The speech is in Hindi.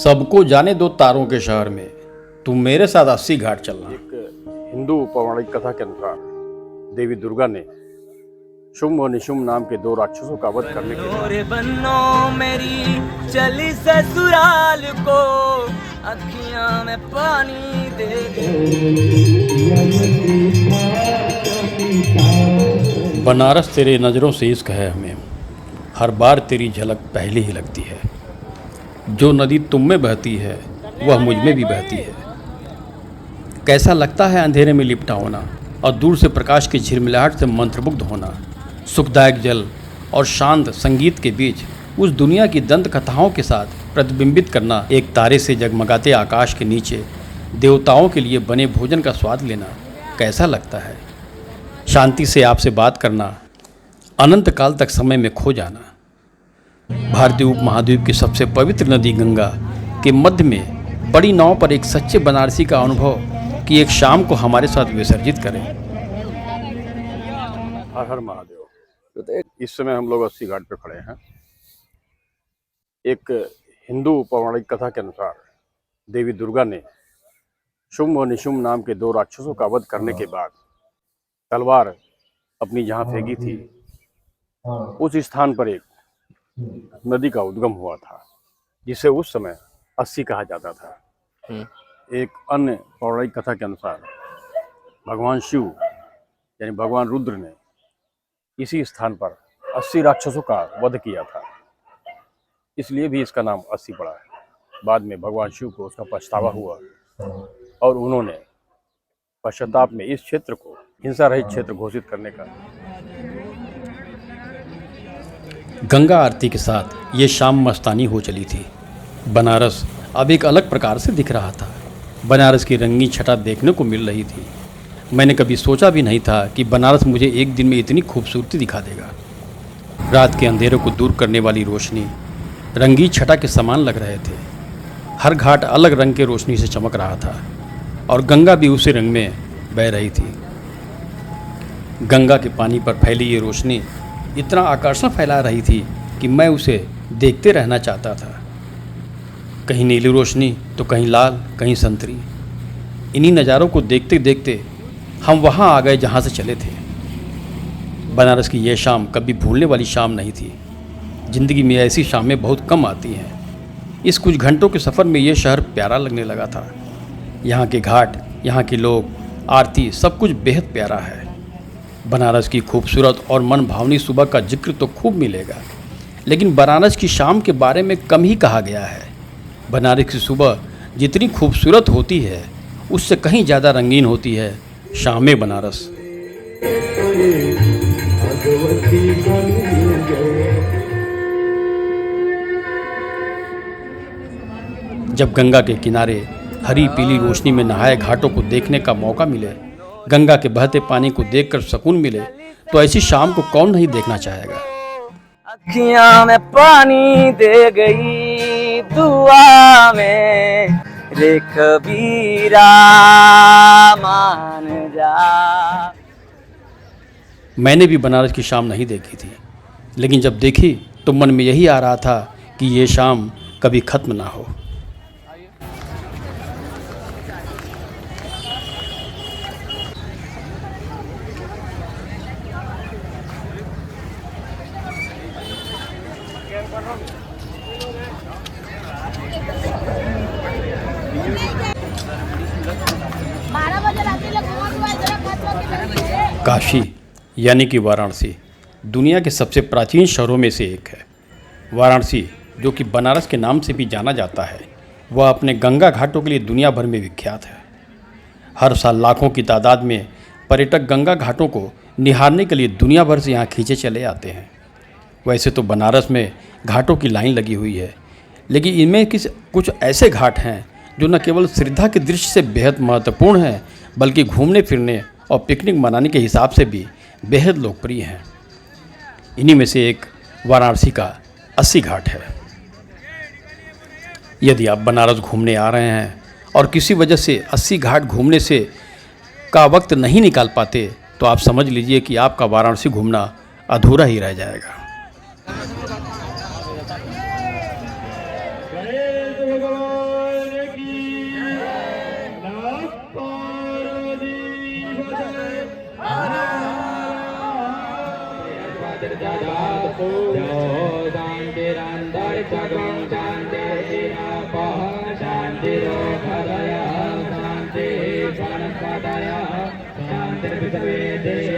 सबको जाने दो तारों के शहर में, तुम मेरे साथ 80 घाट चलना। एक हिंदू पौराणिक कथा के अनुसार देवी दुर्गा ने शुंभ और निशुंभ नाम के दो राक्षसों का वध करने के बाद बन्नो मेरी चली ससुराल को अखियां में पानी दे बनारस तेरे नज़रों से इश्क है हमें, हर बार तेरी झलक पहले ही लगती है। जो नदी तुम में बहती है वह मुझ में भी बहती है। कैसा लगता है अंधेरे में लिपटा होना और दूर से प्रकाश की झिलमिलाहट से मंत्रमुग्ध होना। सुखदायक जल और शांत संगीत के बीच उस दुनिया की दंत कथाओं के साथ प्रतिबिंबित करना, एक तारे से जगमगाते आकाश के नीचे देवताओं के लिए बने भोजन का स्वाद लेना कैसा लगता है। शांति से आपसे बात करना, अनंत काल तक समय में खो जाना। भारतीय उपमहाद्वीप की सबसे पवित्र नदी गंगा के मध्य में बड़ी नाव पर एक सच्चे बनारसी का अनुभव कि एक शाम को हमारे साथ विसर्जित करें। हर हर महादेव। इस समय हम लोग 80 घाट पे खड़े हैं। एक हिंदू पौराणिक कथा के अनुसार देवी दुर्गा ने शुंभ और निशुंभ नाम के दो राक्षसों का वध करने के बाद तलवार अपनी जहाँ फेंकी थी उस स्थान पर एक नदी का उद्गम हुआ था, जिसे उस समय 80 कहा जाता था। एक अन्य पौराणिक कथा के अनुसार भगवान शिव यानी भगवान रुद्र ने इसी स्थान पर 80 राक्षसों का वध किया था, इसलिए भी इसका नाम 80 पड़ा है। बाद में भगवान शिव को उसका पछतावा हुआ और उन्होंने पश्चाताप में इस क्षेत्र को हिंसा रहित क्षेत्र घोषित करने का। गंगा आरती के साथ ये शाम मस्तानी हो चली थी। बनारस अब एक अलग प्रकार से दिख रहा था। बनारस की रंगीन छटा देखने को मिल रही थी। मैंने कभी सोचा भी नहीं था कि बनारस मुझे एक दिन में इतनी खूबसूरती दिखा देगा। रात के अंधेरे को दूर करने वाली रोशनी रंगीन छटा के समान लग रहे थे। हर घाट अलग रंग के रोशनी से चमक रहा था और गंगा भी उसी रंग में बह रही थी। गंगा के पानी पर फैली ये रोशनी इतना आकर्षण फैला रही थी कि मैं उसे देखते रहना चाहता था। कहीं नीली रोशनी तो कहीं लाल, कहीं संतरी। इन्हीं नज़ारों को देखते देखते हम वहाँ आ गए जहाँ से चले थे। बनारस की यह शाम कभी भूलने वाली शाम नहीं थी। ज़िंदगी में ऐसी शामें बहुत कम आती हैं। इस कुछ घंटों के सफ़र में यह शहर प्यारा लगने लगा था। यहाँ के घाट, यहाँ के लोग, आरती, सब कुछ बेहद प्यारा है। बनारस की खूबसूरत और मन भावनी सुबह का जिक्र तो खूब मिलेगा, लेकिन बनारस की शाम के बारे में कम ही कहा गया है। बनारस की सुबह जितनी खूबसूरत होती है उससे कहीं ज़्यादा रंगीन होती है शाम बनारस। जब गंगा के किनारे हरी पीली रोशनी में नहाए घाटों को देखने का मौका मिले, गंगा के बहते पानी को देखकर सुकून मिले, तो ऐसी शाम को कौन नहीं देखना चाहेगा। अखियां में पानी दे गई दुआ में रे कबीरा मान जा। मैंने भी बनारस की शाम नहीं देखी थी, लेकिन जब देखी तो मन में यही आ रहा था कि ये शाम कभी खत्म ना हो। काशी यानी कि वाराणसी दुनिया के सबसे प्राचीन शहरों में से एक है। वाराणसी, जो कि बनारस के नाम से भी जाना जाता है, वह अपने गंगा घाटों के लिए दुनिया भर में विख्यात है। हर साल लाखों की तादाद में पर्यटक गंगा घाटों को निहारने के लिए दुनिया भर से यहाँ खींचे चले आते हैं। वैसे तो बनारस में घाटों की लाइन लगी हुई है, लेकिन इनमें कुछ ऐसे घाट हैं जो न केवल श्रद्धा की दृष्टि से बेहद महत्वपूर्ण हैं, बल्कि घूमने फिरने और पिकनिक मनाने के हिसाब से भी बेहद लोकप्रिय हैं। इन्हीं में से एक वाराणसी का 80 घाट है। यदि आप बनारस घूमने आ रहे हैं और किसी वजह से 80 घाट घूमने से का वक्त नहीं निकाल पाते, तो आप समझ लीजिए कि आपका वाराणसी घूमना अधूरा ही रह जाएगा। गणेश भगवान कल्याण